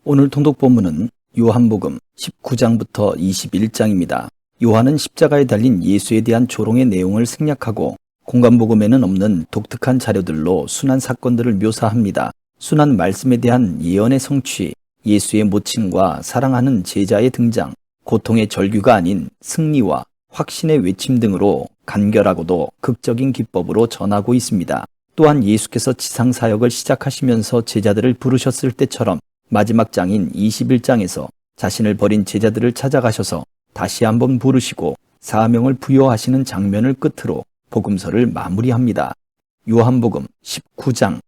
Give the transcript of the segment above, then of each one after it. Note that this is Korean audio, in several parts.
오늘 통독 본문은 요한복음 19장부터 21장입니다. 요한은 십자가에 달린 예수에 대한 조롱의 내용을 생략하고 공간복음에는 없는 독특한 자료들로 순환 사건들을 묘사합니다. 순환 말씀에 대한 예언의 성취, 예수의 모친과 사랑하는 제자의 등장, 고통의 절규가 아닌 승리와 확신의 외침 등으로 간결하고도 극적인 기법으로 전하고 있습니다. 또한 예수께서 지상사역을 시작하시면서 제자들을 부르셨을 때처럼 마지막 장인 21장에서 자신을 버린 제자들을 찾아가셔서 다시 한번 부르시고 사명을 부여하시는 장면을 끝으로 복음서를 마무리합니다. 요한복음 19장.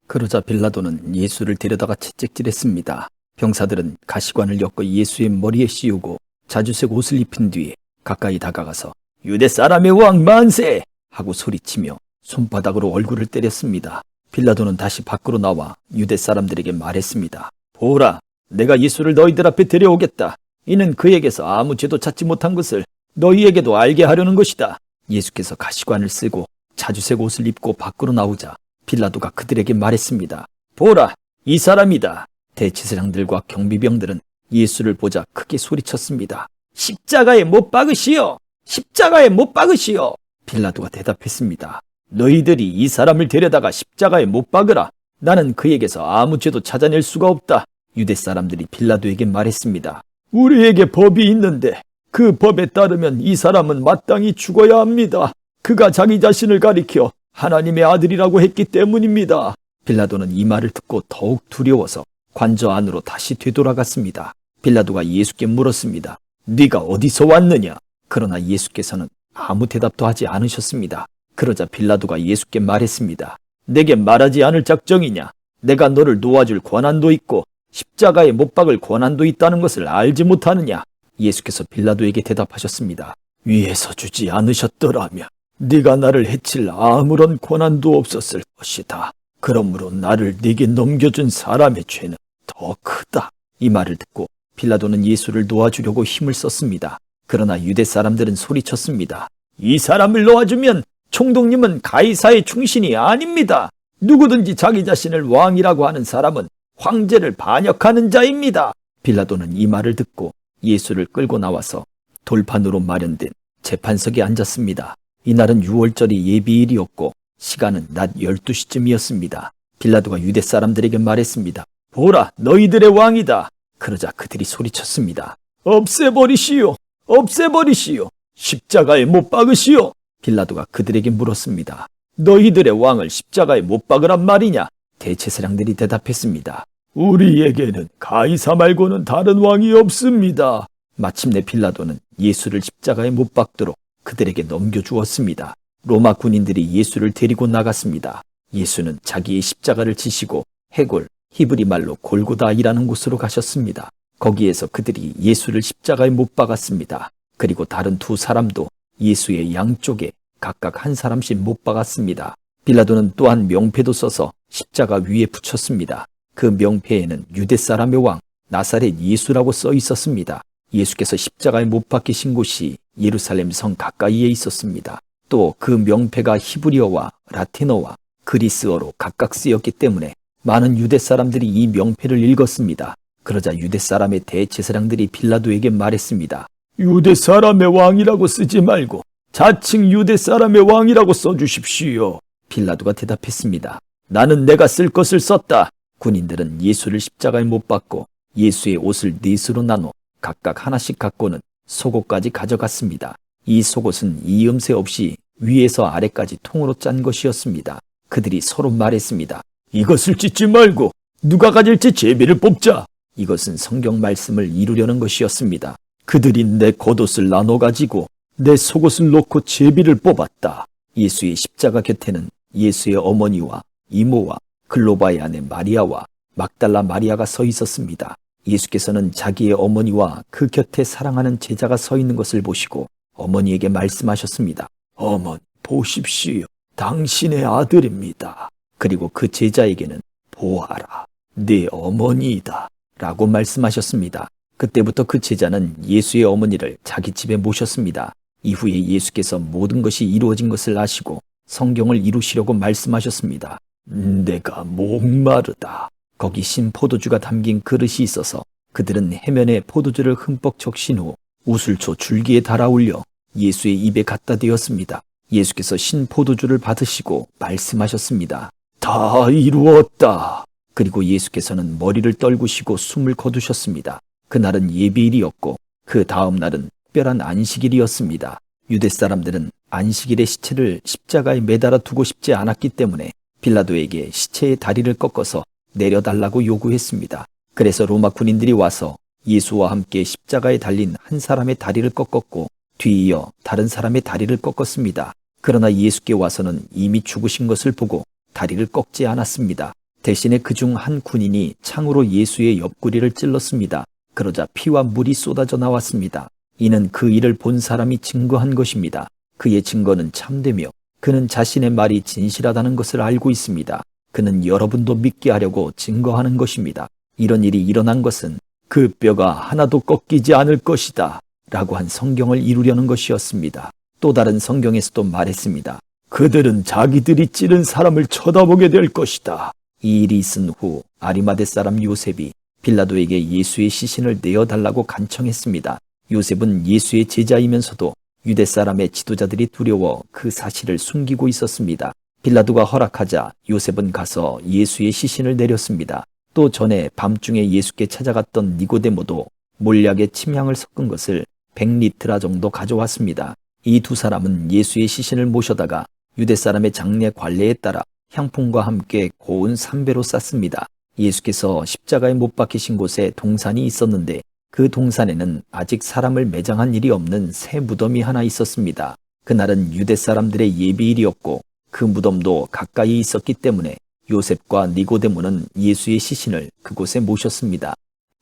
그러자 빌라도는 예수를 데려다가 채찍질했습니다. 병사들은 가시관을 엮어 예수의 머리에 씌우고 자주색 옷을 입힌 뒤에 가까이 다가가서 유대 사람의 왕 만세! 하고 소리치며 손바닥으로 얼굴을 때렸습니다. 빌라도는 다시 밖으로 나와 유대 사람들에게 말했습니다. 보라, 내가 예수를 너희들 앞에 데려오겠다. 이는 그에게서 아무 죄도 찾지 못한 것을 너희에게도 알게 하려는 것이다. 예수께서 가시관을 쓰고 자주색 옷을 입고 밖으로 나오자 빌라도가 그들에게 말했습니다. 보라, 이 사람이다. 대제사장들과 경비병들은 예수를 보자 크게 소리쳤습니다. 십자가에 못 박으시오! 십자가에 못 박으시오! 빌라도가 대답했습니다. 너희들이 이 사람을 데려다가 십자가에 못 박으라. 나는 그에게서 아무 죄도 찾아낼 수가 없다. 유대 사람들이 빌라도에게 말했습니다. 우리에게 법이 있는데 그 법에 따르면 이 사람은 마땅히 죽어야 합니다. 그가 자기 자신을 가리켜 하나님의 아들이라고 했기 때문입니다. 빌라도는 이 말을 듣고 더욱 두려워서 관저 안으로 다시 되돌아갔습니다. 빌라도가 예수께 물었습니다. 네가 어디서 왔느냐? 그러나 예수께서는 아무 대답도 하지 않으셨습니다. 그러자 빌라도가 예수께 말했습니다. 내게 말하지 않을 작정이냐? 내가 너를 놓아줄 권한도 있고 십자가에 못 박을 권한도 있다는 것을 알지 못하느냐? 예수께서 빌라도에게 대답하셨습니다. 위에서 주지 않으셨더라면 네가 나를 해칠 아무런 권한도 없었을 것이다. 그러므로 나를 네게 넘겨준 사람의 죄는 더 크다. 이 말을 듣고 빌라도는 예수를 놓아주려고 힘을 썼습니다. 그러나 유대 사람들은 소리쳤습니다. 이 사람을 놓아주면 총독님은 가이사의 충신이 아닙니다. 누구든지 자기 자신을 왕이라고 하는 사람은 황제를 반역하는 자입니다. 빌라도는 이 말을 듣고 예수를 끌고 나와서 돌판으로 마련된 재판석에 앉았습니다. 이날은 6월절이 예비일이었고 시간은 낮 12시쯤이었습니다. 빌라도가 유대 사람들에게 말했습니다. 보라, 너희들의 왕이다. 그러자 그들이 소리쳤습니다. 없애버리시오! 없애버리시오! 십자가에 못 박으시오! 빌라도가 그들에게 물었습니다. 너희들의 왕을 십자가에 못 박으란 말이냐? 대제사장들이 대답했습니다. 우리에게는 가이사 말고는 다른 왕이 없습니다. 마침내 빌라도는 예수를 십자가에 못 박도록 그들에게 넘겨주었습니다. 로마 군인들이 예수를 데리고 나갔습니다. 예수는 자기의 십자가를 지시고 해골, 히브리 말로 골고다이라는 곳으로 가셨습니다. 거기에서 그들이 예수를 십자가에 못 박았습니다. 그리고 다른 두 사람도 예수의 양쪽에 각각 한 사람씩 못 박았습니다. 빌라도는 또한 명패도 써서 십자가 위에 붙였습니다. 그 명패에는 유대 사람의 왕 나사렛 예수라고 써 있었습니다. 예수께서 십자가에 못 박히신 곳이 예루살렘 성 가까이에 있었습니다. 또 그 명패가 히브리어와 라틴어와 그리스어로 각각 쓰였기 때문에 많은 유대 사람들이 이 명패를 읽었습니다. 그러자 유대 사람의 대제사장들이 빌라도에게 말했습니다. 유대 사람의 왕이라고 쓰지 말고 자칭 유대 사람의 왕이라고 써주십시오. 빌라도가 대답했습니다. 나는 내가 쓸 것을 썼다. 군인들은 예수를 십자가에 못 박고 예수의 옷을 넷으로 나눠 각각 하나씩 갖고는 속옷까지 가져갔습니다. 이 속옷은 이음새 없이 위에서 아래까지 통으로 짠 것이었습니다. 그들이 서로 말했습니다. 이것을 찢지 말고 누가 가질지 제비를 뽑자. 이것은 성경 말씀을 이루려는 것이었습니다. 그들이 내 겉옷을 나눠 가지고 내 속옷을 놓고 제비를 뽑았다. 예수의 십자가 곁에는 예수의 어머니와 이모와 글로바의 아내 마리아와 막달라 마리아가 서 있었습니다. 예수께서는 자기의 어머니와 그 곁에 사랑하는 제자가 서 있는 것을 보시고 어머니에게 말씀하셨습니다. 어머니, 보십시오. 당신의 아들입니다. 그리고 그 제자에게는 보아라, 네 어머니이다 라고 말씀하셨습니다. 그때부터 그 제자는 예수의 어머니를 자기 집에 모셨습니다. 이후에 예수께서 모든 것이 이루어진 것을 아시고 성경을 이루시려고 말씀하셨습니다. 내가 목마르다. 거기 신 포도주가 담긴 그릇이 있어서 그들은 해면에 포도주를 흠뻑 적신 후 우슬초 줄기에 달아 올려 예수의 입에 갖다 대었습니다. 예수께서 신 포도주를 받으시고 말씀하셨습니다. 다 이루었다. 그리고 예수께서는 머리를 떨구시고 숨을 거두셨습니다. 그날은 예비일이었고 그 다음 날은 특별한 안식일이었습니다. 유대 사람들은 안식일에 시체를 십자가에 매달아 두고 싶지 않았기 때문에 빌라도에게 시체의 다리를 꺾어서 내려달라고 요구했습니다. 그래서 로마 군인들이 와서 예수와 함께 십자가에 달린 한 사람의 다리를 꺾었고 뒤이어 다른 사람의 다리를 꺾었습니다. 그러나 예수께 와서는 이미 죽으신 것을 보고 다리를 꺾지 않았습니다. 대신에 그중 한 군인이 창으로 예수의 옆구리를 찔렀습니다. 그러자 피와 물이 쏟아져 나왔습니다. 이는 그 일을 본 사람이 증거한 것입니다. 그의 증거는 참되며 그는 자신의 말이 진실하다는 것을 알고 있습니다. 그는 여러분도 믿게 하려고 증거하는 것입니다. 이런 일이 일어난 것은 그 뼈가 하나도 꺾이지 않을 것이다 라고 한 성경을 이루려는 것이었습니다. 또 다른 성경에서도 말했습니다. 그들은 자기들이 찌른 사람을 쳐다보게 될 것이다. 이 일이 있은 후 아리마대 사람 요셉이 빌라도에게 예수의 시신을 내어달라고 간청했습니다. 요셉은 예수의 제자이면서도 유대 사람의 지도자들이 두려워 그 사실을 숨기고 있었습니다. 빌라도가 허락하자 요셉은 가서 예수의 시신을 내렸습니다. 또 전에 밤중에 예수께 찾아갔던 니고데모도 몰약에 침향을 섞은 것을 100리트라 정도 가져왔습니다. 이 두 사람은 예수의 시신을 모셔다가 유대 사람의 장례 관례에 따라 향품과 함께 고운 삼배로 쌌습니다. 예수께서 십자가에 못 박히신 곳에 동산이 있었는데 그 동산에는 아직 사람을 매장한 일이 없는 새 무덤이 하나 있었습니다. 그날은 유대 사람들의 예비일이었고 그 무덤도 가까이 있었기 때문에 요셉과 니고데모는 예수의 시신을 그곳에 모셨습니다.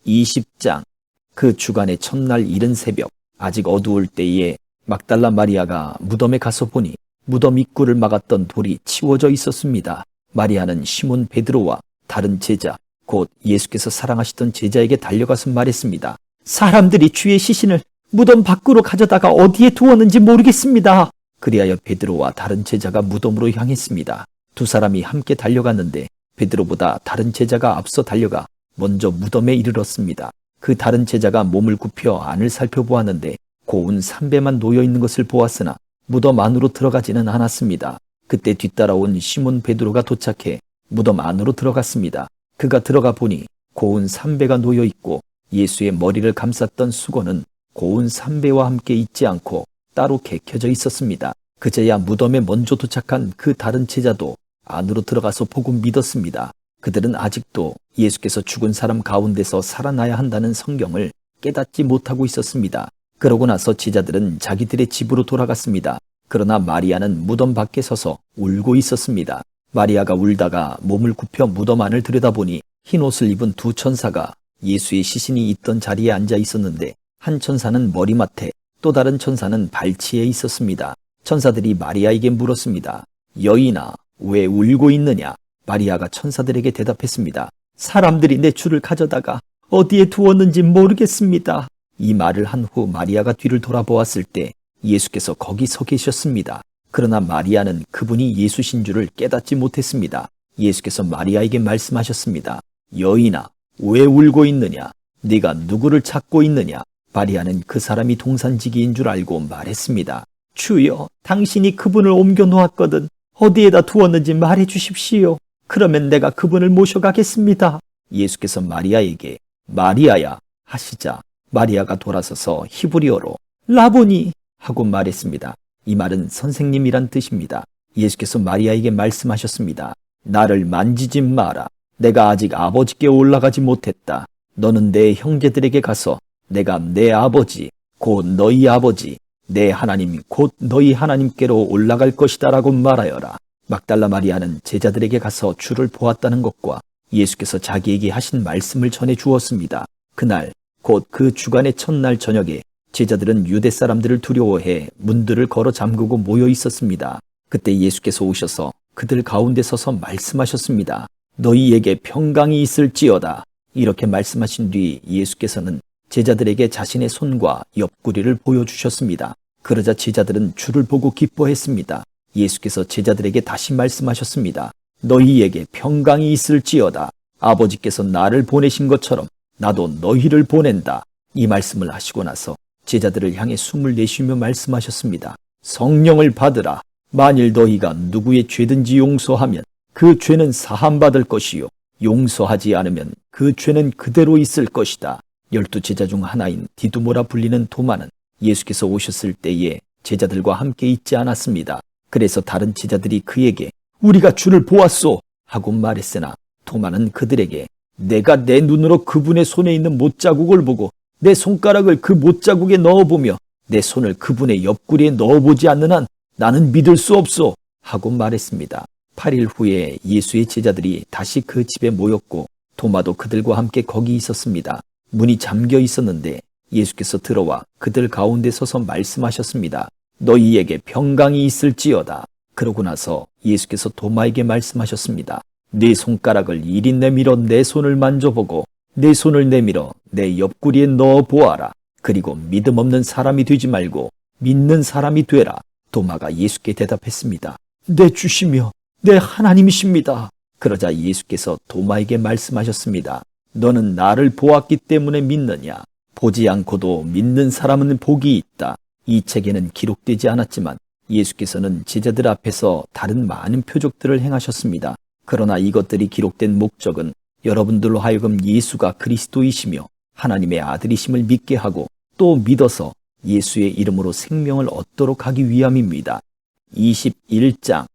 20장. 그 주간의 첫날 이른 새벽 아직 어두울 때에 막달라 마리아가 무덤에 가서 보니 무덤 입구를 막았던 돌이 치워져 있었습니다. 마리아는 시몬 베드로와 다른 제자, 곧 예수께서 사랑하시던 제자에게 달려가서 말했습니다. 사람들이 주의 시신을 무덤 밖으로 가져다가 어디에 두었는지 모르겠습니다. 그리하여 베드로와 다른 제자가 무덤으로 향했습니다. 두 사람이 함께 달려갔는데 베드로보다 다른 제자가 앞서 달려가 먼저 무덤에 이르렀습니다. 그 다른 제자가 몸을 굽혀 안을 살펴보았는데 고운 삼배만 놓여있는 것을 보았으나 무덤 안으로 들어가지는 않았습니다. 그때 뒤따라온 시몬 베드로가 도착해 무덤 안으로 들어갔습니다. 그가 들어가 보니 고운 삼배가 놓여있고 예수의 머리를 감쌌던 수건은 고운 삼배와 함께 있지 않고 따로 개켜져 있었습니다. 그제야 무덤에 먼저 도착한 그 다른 제자도 안으로 들어가서 보고 믿었습니다. 그들은 아직도 예수께서 죽은 사람 가운데서 살아나야 한다는 성경을 깨닫지 못하고 있었습니다. 그러고 나서 제자들은 자기들의 집으로 돌아갔습니다. 그러나 마리아는 무덤 밖에 서서 울고 있었습니다. 마리아가 울다가 몸을 굽혀 무덤 안을 들여다보니 흰 옷을 입은 두 천사가 예수의 시신이 있던 자리에 앉아 있었는데 한 천사는 머리맡에 또 다른 천사는 발치에 있었습니다. 천사들이 마리아에게 물었습니다. 여인아, 왜 울고 있느냐? 마리아가 천사들에게 대답했습니다. 사람들이 내 주를 가져다가 어디에 두었는지 모르겠습니다. 이 말을 한 후 마리아가 뒤를 돌아보았을 때 예수께서 거기 서 계셨습니다. 그러나 마리아는 그분이 예수신 줄을 깨닫지 못했습니다. 예수께서 마리아에게 말씀하셨습니다. 여인아, 왜 울고 있느냐? 네가 누구를 찾고 있느냐? 마리아는 그 사람이 동산지기인 줄 알고 말했습니다. 주여, 당신이 그분을 옮겨 놓았거든 어디에다 두었는지 말해 주십시오. 그러면 내가 그분을 모셔가겠습니다. 예수께서 마리아에게 마리아야 하시자 마리아가 돌아서서 히브리어로 라보니 하고 말했습니다. 이 말은 선생님이란 뜻입니다. 예수께서 마리아에게 말씀하셨습니다. 나를 만지지 마라. 내가 아직 아버지께 올라가지 못했다. 너는 내 형제들에게 가서 내가 내 아버지 곧 너희 아버지 내 하나님 곧 너희 하나님께로 올라갈 것이다 라고 말하여라. 막달라 마리아는 제자들에게 가서 주를 보았다는 것과 예수께서 자기에게 하신 말씀을 전해 주었습니다. 그날 곧 그 주간의 첫날 저녁에 제자들은 유대 사람들을 두려워해 문들을 걸어 잠그고 모여 있었습니다. 그때 예수께서 오셔서 그들 가운데 서서 말씀하셨습니다. 너희에게 평강이 있을지어다. 이렇게 말씀하신 뒤 예수께서는 제자들에게 자신의 손과 옆구리를 보여주셨습니다. 그러자 제자들은 주를 보고 기뻐했습니다. 예수께서 제자들에게 다시 말씀하셨습니다. 너희에게 평강이 있을지어다. 아버지께서 나를 보내신 것처럼 나도 너희를 보낸다. 이 말씀을 하시고 나서 제자들을 향해 숨을 내쉬며 말씀하셨습니다. 성령을 받으라. 만일 너희가 누구의 죄든지 용서하면 그 죄는 사함받을 것이요 용서하지 않으면 그 죄는 그대로 있을 것이다. 12 제자 중 하나인 디두모라 불리는 도마는 예수께서 오셨을 때에 제자들과 함께 있지 않았습니다. 그래서 다른 제자들이 그에게 우리가 주를 보았소 하고 말했으나 도마는 그들에게 내가 내 눈으로 그분의 손에 있는 못자국을 보고 내 손가락을 그 못자국에 넣어보며 내 손을 그분의 옆구리에 넣어보지 않는 한 나는 믿을 수 없소 하고 말했습니다. 8일 후에 예수의 제자들이 다시 그 집에 모였고 도마도 그들과 함께 거기 있었습니다. 문이 잠겨 있었는데 예수께서 들어와 그들 가운데 서서 말씀하셨습니다. 너희에게 평강이 있을지어다. 그러고 나서 예수께서 도마에게 말씀하셨습니다. 네 손가락을 이리 내밀어 내 손을 만져보고 내 손을 내밀어 내 옆구리에 넣어 보아라. 그리고 믿음 없는 사람이 되지 말고 믿는 사람이 되라. 도마가 예수께 대답했습니다. 내 주시며 내 하나님이십니다. 그러자 예수께서 도마에게 말씀하셨습니다. 너는 나를 보았기 때문에 믿느냐? 보지 않고도 믿는 사람은 복이 있다. 이 책에는 기록되지 않았지만 예수께서는 제자들 앞에서 다른 많은 표적들을 행하셨습니다. 그러나 이것들이 기록된 목적은 여러분들로 하여금 예수가 그리스도이시며 하나님의 아들이심을 믿게 하고 또 믿어서 예수의 이름으로 생명을 얻도록 하기 위함입니다. 21장.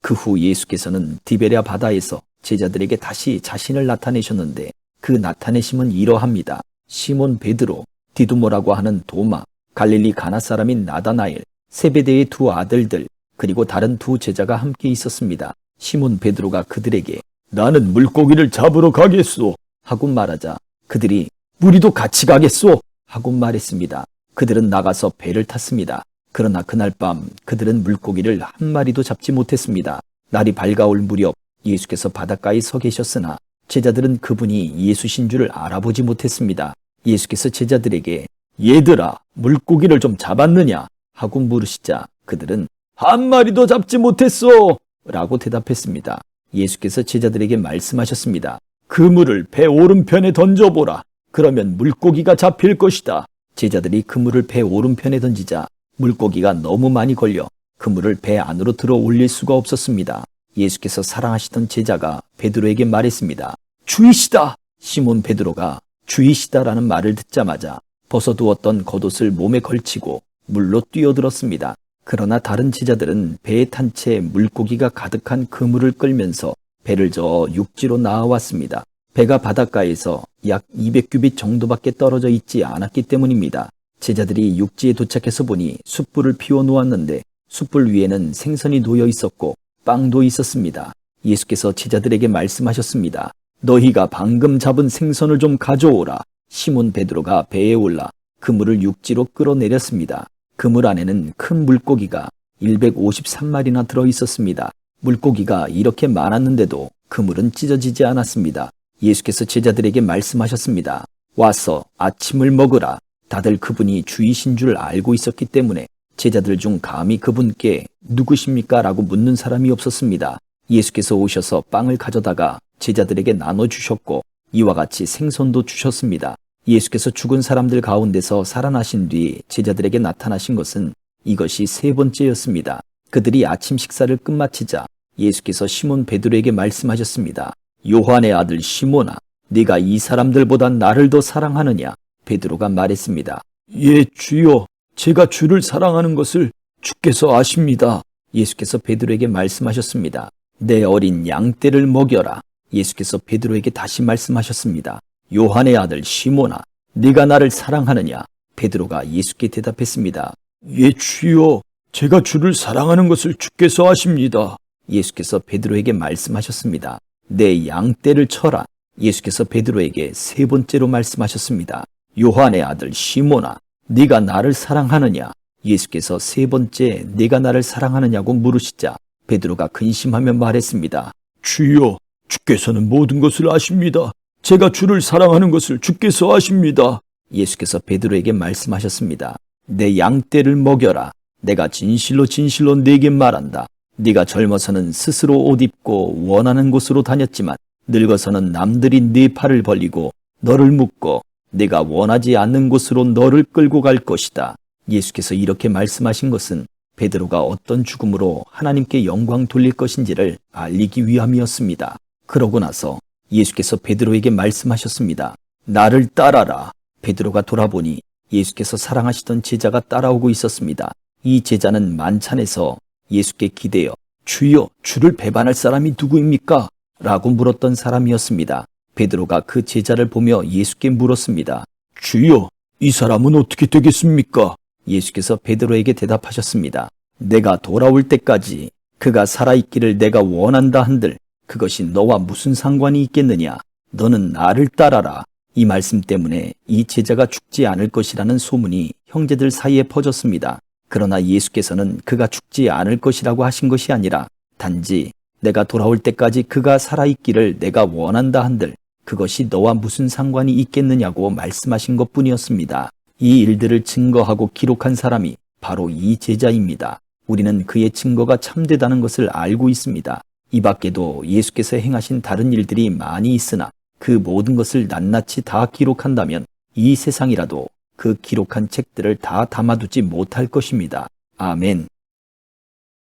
그 후 예수께서는 디베랴 바다에서 제자들에게 다시 자신을 나타내셨는데 그 나타내심은 이러합니다. 시몬 베드로, 디두모라고 하는 도마, 갈릴리 가나 사람인 나다나엘, 세베대의 두 아들들, 그리고 다른 두 제자가 함께 있었습니다. 시몬 베드로가 그들에게 나는 물고기를 잡으러 가겠소 하고 말하자 그들이 우리도 같이 가겠소 하고 말했습니다. 그들은 나가서 배를 탔습니다. 그러나 그날 밤 그들은 물고기를 한 마리도 잡지 못했습니다. 날이 밝아올 무렵 예수께서 바닷가에 서 계셨으나 제자들은 그분이 예수신 줄을 알아보지 못했습니다. 예수께서 제자들에게 얘들아 물고기를 좀 잡았느냐 하고 물으시자 그들은 한 마리도 잡지 못했소 라고 대답했습니다. 예수께서 제자들에게 말씀하셨습니다. 그물을 배 오른편에 던져보라. 그러면 물고기가 잡힐 것이다. 제자들이 그물을 배 오른편에 던지자 물고기가 너무 많이 걸려 그물을 배 안으로 들어 올릴 수가 없었습니다. 예수께서 사랑하시던 제자가 베드로에게 말했습니다. 주이시다! 시몬 베드로가 주이시다라는 말을 듣자마자 벗어두었던 겉옷을 몸에 걸치고 물로 뛰어들었습니다. 그러나 다른 제자들은 배에 탄 채 물고기가 가득한 그물을 끌면서 배를 저어 육지로 나아왔습니다. 배가 바닷가에서 약 200규빗 정도밖에 떨어져 있지 않았기 때문입니다. 제자들이 육지에 도착해서 보니 숯불을 피워 놓았는데 숯불 위에는 생선이 놓여 있었고 빵도 있었습니다. 예수께서 제자들에게 말씀하셨습니다. 너희가 방금 잡은 생선을 좀 가져오라. 시몬 베드로가 배에 올라 그물을 육지로 끌어내렸습니다. 그물 안에는 큰 물고기가 153마리나 들어 있었습니다. 물고기가 이렇게 많았는데도 그물은 찢어지지 않았습니다. 예수께서 제자들에게 말씀하셨습니다. 와서 아침을 먹으라. 다들 그분이 주이신 줄 알고 있었기 때문에 제자들 중 감히 그분께 누구십니까? 라고 묻는 사람이 없었습니다. 예수께서 오셔서 빵을 가져다가 제자들에게 나눠주셨고 이와 같이 생선도 주셨습니다. 예수께서 죽은 사람들 가운데서 살아나신 뒤 제자들에게 나타나신 것은 이것이 세 번째였습니다. 그들이 아침 식사를 끝마치자 예수께서 시몬 베드로에게 말씀하셨습니다. 요한의 아들 시몬아, 네가 이 사람들보다 나를 더 사랑하느냐? 베드로가 말했습니다. 예, 주여, 제가 주를 사랑하는 것을 주께서 아십니다. 예수께서 베드로에게 말씀하셨습니다. 내 어린 양떼를 먹여라. 예수께서 베드로에게 다시 말씀하셨습니다. 요한의 아들 시몬아, 네가 나를 사랑하느냐? 베드로가 예수께 대답했습니다. 예, 주여, 제가 주를 사랑하는 것을 주께서 아십니다. 예수께서 베드로에게 말씀하셨습니다. 내 양떼를 쳐라. 예수께서 베드로에게 세 번째로 말씀하셨습니다. 요한의 아들 시몬아, 네가 나를 사랑하느냐? 예수께서 세 번째 네가 나를 사랑하느냐고 물으시자 베드로가 근심하며 말했습니다. 주여, 주께서는 모든 것을 아십니다. 제가 주를 사랑하는 것을 주께서 아십니다. 예수께서 베드로에게 말씀하셨습니다. 내 양떼를 먹여라. 내가 진실로 진실로 네게 말한다. 네가 젊어서는 스스로 옷 입고 원하는 곳으로 다녔지만 늙어서는 남들이 네 팔을 벌리고 너를 묶고 내가 원하지 않는 곳으로 너를 끌고 갈 것이다. 예수께서 이렇게 말씀하신 것은 베드로가 어떤 죽음으로 하나님께 영광 돌릴 것인지를 알리기 위함이었습니다. 그러고 나서 예수께서 베드로에게 말씀하셨습니다. 나를 따라라. 베드로가 돌아보니 예수께서 사랑하시던 제자가 따라오고 있었습니다. 이 제자는 만찬에서 예수께 기대어 주여, 주를 배반할 사람이 누구입니까? 라고 물었던 사람이었습니다. 베드로가 그 제자를 보며 예수께 물었습니다. 주여, 이 사람은 어떻게 되겠습니까? 예수께서 베드로에게 대답하셨습니다. 내가 돌아올 때까지 그가 살아있기를 내가 원한다 한들 그것이 너와 무슨 상관이 있겠느냐? 너는 나를 따라라. 이 말씀 때문에 이 제자가 죽지 않을 것이라는 소문이 형제들 사이에 퍼졌습니다. 그러나 예수께서는 그가 죽지 않을 것이라고 하신 것이 아니라 단지 내가 돌아올 때까지 그가 살아있기를 내가 원한다 한들 그것이 너와 무슨 상관이 있겠느냐고 말씀하신 것뿐이었습니다. 이 일들을 증거하고 기록한 사람이 바로 이 제자입니다. 우리는 그의 증거가 참되다는 것을 알고 있습니다. 이 밖에도 예수께서 행하신 다른 일들이 많이 있으나 그 모든 것을 낱낱이 다 기록한다면 이 세상이라도 그 기록한 책들을 다 담아두지 못할 것입니다. 아멘.